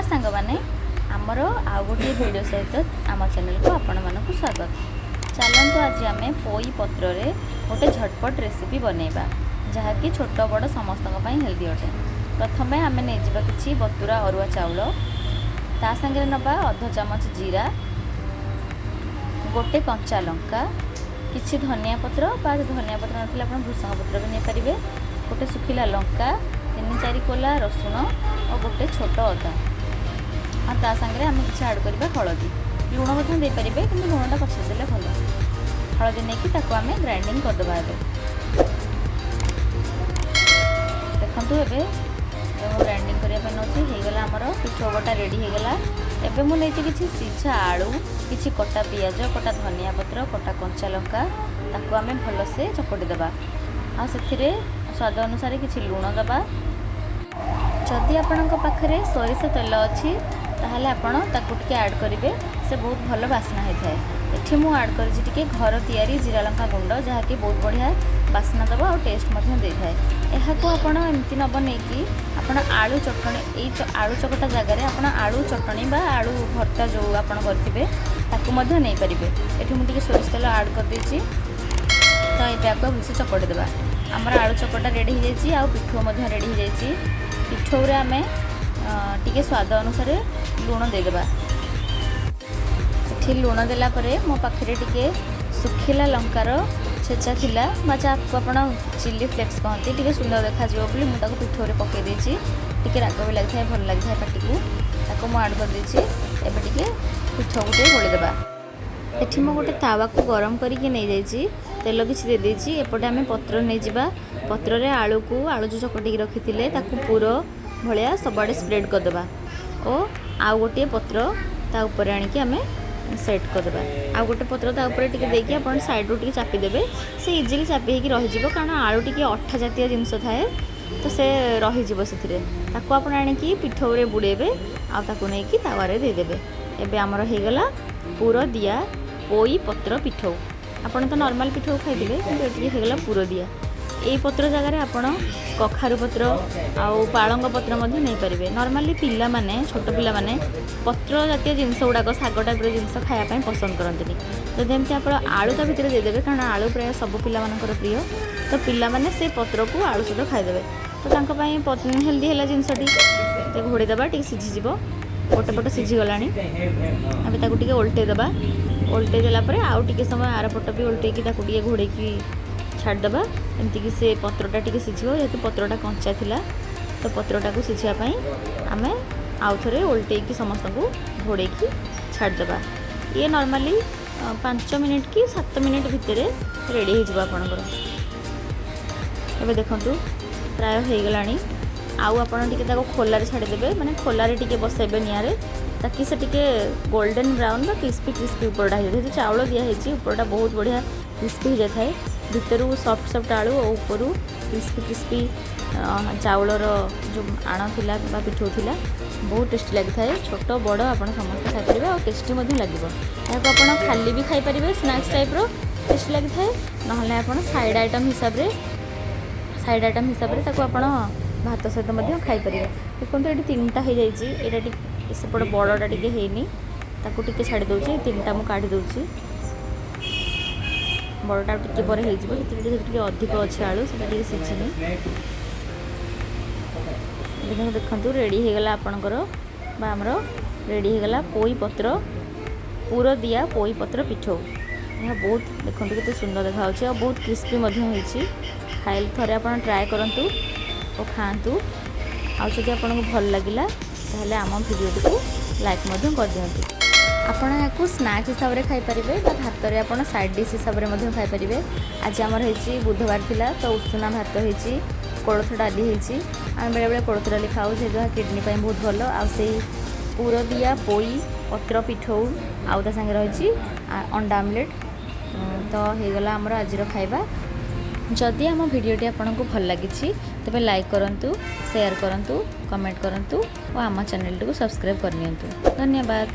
नमस्कार सांग मैंने आमर आउ गोटे वीडियो सहित आम चैनल को आपण मानक स्वागत। चलतु आज आम पोई पत्र रे गोटे झटपट रेसिपी बनैबा जहाँकि छोट बड़ समस्त हेल्दी अटे। प्रथम आम नहीं कि बतुरा अरुआ चाउल ता संगे नबा अध चामच जीरा, गोटे कंचा लंका, किछि धनिया पत्र बा धनिया पत्र नथिले आपण भृषंग पत्र भी नहीं पारिबे, गोटे सुखिला लंका, 3-4 कोला रसुण और गोटे छोट अदा और ता संगे आम किसी आड करवा हलदी, लुण दे पारे कि लुणटा पचाई देले भल। हलदी नहीं कि आम ग्राइंडिंग करदे। देखु ए ग्राइंडिंग करने नौगला आमर पिठो बटा रेडी होगला। एबे मु नहीं कि सीझा आलू, किछि कटा पियाज, कटा धनिया पत्र, कटा कंचा लंका ताकू आम भलसे चकटी देबा आ सेथिरे स्वाद अनुसार किछि लुण दबा। जदि आपणक पाखरे सोरिष तेल अच्छी ताहले आपण ताकू टिके ऐड करेंगे, से बहुत भल बास्ना होता है। एठी मु ऐड करी घर तैयारी जीरा लंका गुंड जहाँकि बहुत बढ़िया बास्ना दबा और टेस्ट दे थाए। यह आपण एमती न बनईकि आपण आलू चटणी आलू चकटा जगार आपण आलू चटणी बा आलू भर्ता जो आप करेंगे ताकू नहीं पारे। ये मुझे सोरिष तेल ऐड कर देछि तो ये आपको भूसी चकटी देवा। आमर आलू चकटा रेडी हो जाए आ पिठो रेडी हो जाए। पिठो आम टिके स्वाद अनुसार लुण देदेबा। ये लुण देलापर मो पाखे टिके सुखिला लंकार छेचा थिला जहाँ आप चिली फ्लेक्स कहते टिके सुंदर देखा बोली मुझे पिठो पकई देछि। टिके राग भी लगी भल लगी पाटी को ताको मु ऐड कर देछि। एबे टिके पिठो गोटे गोलीदेबा। एठी मु गोटे तावा को गरम करके नहीं जाइछि, तेल किछि दे देछि। एपटे आम पत्र नहीं जिबा। पत्र रे आलू को आलू जो चकटी रखी ताकू पूरा भलिया सबआडे स्प्रेड करदेबा और आउ गोटे पत्र ता ऊपर आनिकी आम सेट करदेबा। आउ गोटे पत्र ता ऊपर टिके देकी आपण साइड रो टिके चापी देबे, से इजीली चापी हेकी रहि जिवो कारण आलू टिके अठा जातीय जिंस थाए तो से रहि जिवो। सेथिरे ताकू आपण आनिकी पिठो रे बुड़ेबे आ ताकू नै कि तावा रे दे देबे। एबे हमर हे गला पूरा दिया पोई पत्र पिठो। आपण तो नॉर्मल पिठो खाइदिले किंतु एटी हे गला पूरा दिया। यही पत्र जगार आपण कखारु पत्र आउ पालंग पत्र नहीं पारे। नॉर्मली पिला माने छोट पिला माने पत्र जातीय जिनस गुड़ाक साग टाइप जिनस खायापी पसंद करते। तो जमी आप आलू ता भितर देदेवे कारण आलू प्राय सब पिला मानकर प्रिय, तो पिला माने से पत्र को आलू सहित खाईदेवे। तो तांको हेल्दी है जिनसटी घोड़ेदेबा टी सीझीज। गोटे पट सीझीगला अब टे ओल्टेदेबा। ओल्टे देलापर आउ टे समय आर पट भी ओल्टेकी टे घोड़ेकी छाड़देबा एमती कि से पत्रटा टी सीझो। जेहेतु पत्रटा कंचा थिला तो पत्रटा को सीझापी आम आउ थे ओल्टेकी समस्त को घोड़ेकी छाड़देबा। ये नॉर्मली 5 मिनिट कि 7 मिनिट भितर रेडी हो आपणकर। एबे देखंतु प्राय हो गलानी। आउ आपण टिके ताको खोलारे छाड़देबे, माने खोलारे टिके बसेबे नियारे ताकि से टिके गोल्डन ब्राउन बा क्रिस्पी क्रिस्पी ऊपरटा हो जाए। चाउल दिया है ऊपरटा बहुत बढ़िया क्रिस्पी हो जाए, भितर सॉफ्ट सॉफ्ट आलू और ऊपर क्रिस्पी क्रिस्पी चाउलर जो आण थिला बा पिठो थिला बहुत टेस्टी लगी थाए। छोट बड़ आप समस्त खाईपर और टेस्टी लगे। यहाँ आप खाली भी खाईपर स्नैक्स टाइप रो टेस्टी लगी थाए, ना आप साइड आइटम हिसाब से आप भात सहित खाईपर। देखो ये 3टा हो जाए, सेपट बड़टा टे होनी ताकू टे छाड़ी दूसरी 3टा मुझे काढ़ी दूसरी। बड़टा टिके पर हो अधिक अच्छे आलू से सीझिनी। देखो रेडी होगला आपणकर आमर रेडी होगला पोई पत्र पूरा दिया पोई पत्र पिठो। यह बहुत देखो केते सुंदर देखा और बहुत क्रिस्पी होती। खाइल थे आप ट्राए करूँ और खातु। आदि आपको भल लगे ताहले आम भिडियो को लाइक कर दिंतु। आपण या स्नैक्स हिसाब से खाईपर भात में आप साइड डिश हिसाब से खाईपर। आज आमर होती बुधवार थिला तो उषुना भात होती, कोलथ डाली होती। आम बेले बेले कोलथ डाली खाऊ जेहेतु किडनी बहुत भल। आई पूरा दिया पोई पत्र पिठो आउ ता संगे रही अंडा आमलेट। तो होगला आमर आज खाଇବା। जदि आम भिडियोटी आपको भल लगी तेज लाइक करूँ, शेयर करूँ, कमेंट करूँ और आम चैनल को सब्सक्राइब करनी। धन्यवाद।